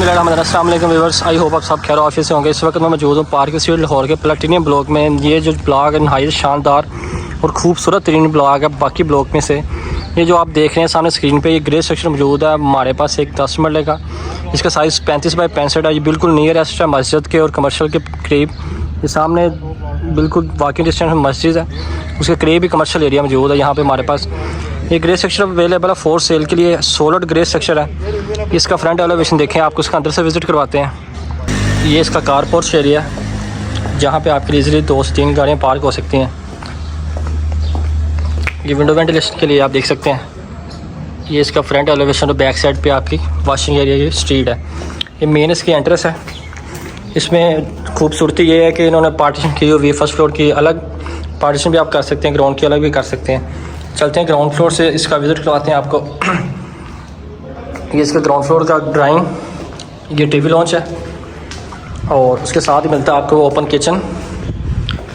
अस्सलाम वालेकुम viewers, I hope आप सब खैर ऑफिस से होंगे। इस वक्त मैं मौजूद हूँ पार्क स्ट्रीट लाहौर के प्लेटिनियम ब्लॉक में। ये जो ब्लॉक है नहायत शानदार और खूबसूरत तरीन ब्लॉक है बाकी ब्लॉक में से। ये जो आप देख रहे हैं सामने स्क्रीन पे, ये ग्रे सेक्शन मौजूद है हमारे पास एक 10 मरले का। इसका साइज़ 35 बाई 65 है। ये बिल्कुल नियरेस्ट है मस्जिद के और कमर्शियल के करीब। ये सामने बिल्कुल वॉकिंग डिस्टेंस में मस्जिद है, उसके करीब ही कमर्शियल एरिया मौजूद है। यहाँ पे हमारे पास ये ग्रे सेक्शन अवेलेबल है फॉर सेल के लिए। सोलर ग्रे सेक्शन है। इसका फ्रंट एलिवेशन देखें, आपको उसका अंदर से विज़िट करवाते हैं। ये इसका कार पोर्च एरिया है जहाँ पे आपके इजीली 2 से 3 गाड़ियाँ पार्क हो सकती हैं। ये विंडो वेंटिलेशन के लिए आप देख सकते हैं। ये इसका फ्रंट एलिवेशन और बैक साइड पे आपकी वॉशिंग एरिया की स्ट्रीट है। ये मेन इसकी एंट्रेंस है। इसमें खूबसूरती ये है कि इन्होंने पार्टीशन की हुई है। फर्स्ट फ्लोर की अलग पार्टीशन भी आप कर सकते हैं, ग्राउंड की अलग भी कर सकते हैं। चलते हैं ग्राउंड फ्लोर से, इसका विज़िट करवाते हैं आपको। ये इसका ग्राउंड फ्लोर का ड्राइंग, ये टीवी लॉन्च है और उसके साथ ही मिलता है आपको ओपन किचन।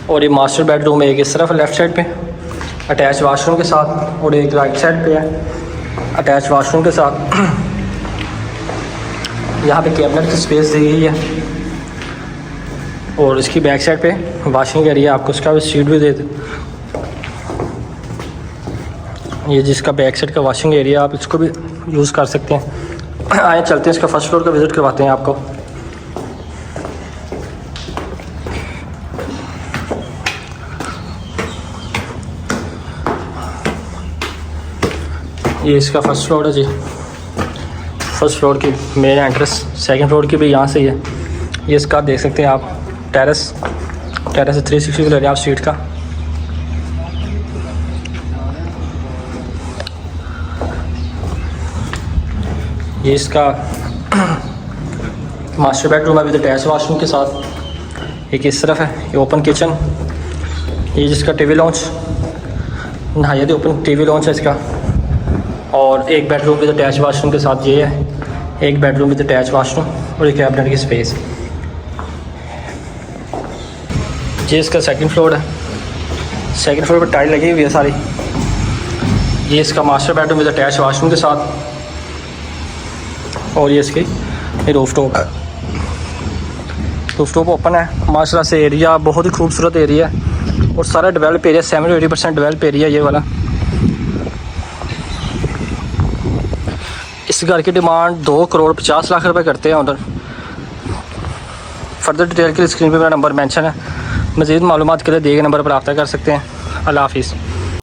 और ये मास्टर बेडरूम है, एक इस तरफ लेफ़्ट साइड पे अटैच वाशरूम के साथ, और एक राइट साइड पे है अटैच वाशरूम के साथ। यहाँ पे कैबिनेट की स्पेस दी गई है और इसकी बैक साइड पे वॉशिंग एरिया, आपको उसका भी सीट भी दे दे। ये जिसका बैक साइड का वॉशिंग एरिया, आप इसको भी यूज़ कर सकते हैं। आए चलते हैं इसका फर्स्ट फ्लोर का विज़िट करवाते हैं आपको। ये इसका फर्स्ट फ्लोर है जी। फर्स्ट फ्लोर की मेन एंट्रेंस, सेकंड फ्लोर की भी यहाँ से ही है। ये इसका आप देख सकते हैं आप टेरेस 360 ले रहे हैं आप स्ट्रीट का। ये इसका मास्टर बेडरूम है विद अटैच वाशरूम के साथ। एक इस तरफ है ये ओपन किचन। ये जिसका टीवी लॉन्च, नहायत ओपन टीवी लॉन्च है इसका। और एक बेडरूम विद अटैच वाशरूम के साथ ये है, एक बेडरूम विद अटैच वाशरूम और एक कैबिनेट की स्पेस। ये इसका सेकंड फ्लोर है। सेकंड फ्लोर पर टाइल लगी हुई है सारी। ये इसका master bedroom with attach washroom के साथ। और ये इसकी रूफटॉप है। रूफटॉप ओपन है माशाल्लाह से। एरिया बहुत ही खूबसूरत एरिया है और सारा डेवलप एरिया, 70-80% डेवलप एरिया ये वाला। इस घर की डिमांड 2,50,00,000 रुपये करते हैं ऑनर। फर्दर डिटेल के लिए स्क्रीन पे मेरा नंबर मेंशन है। मज़ीद मालूमात के लिए दिए गए नंबर पर रब्ता कर सकते हैं। अल्लाह हाफिज़।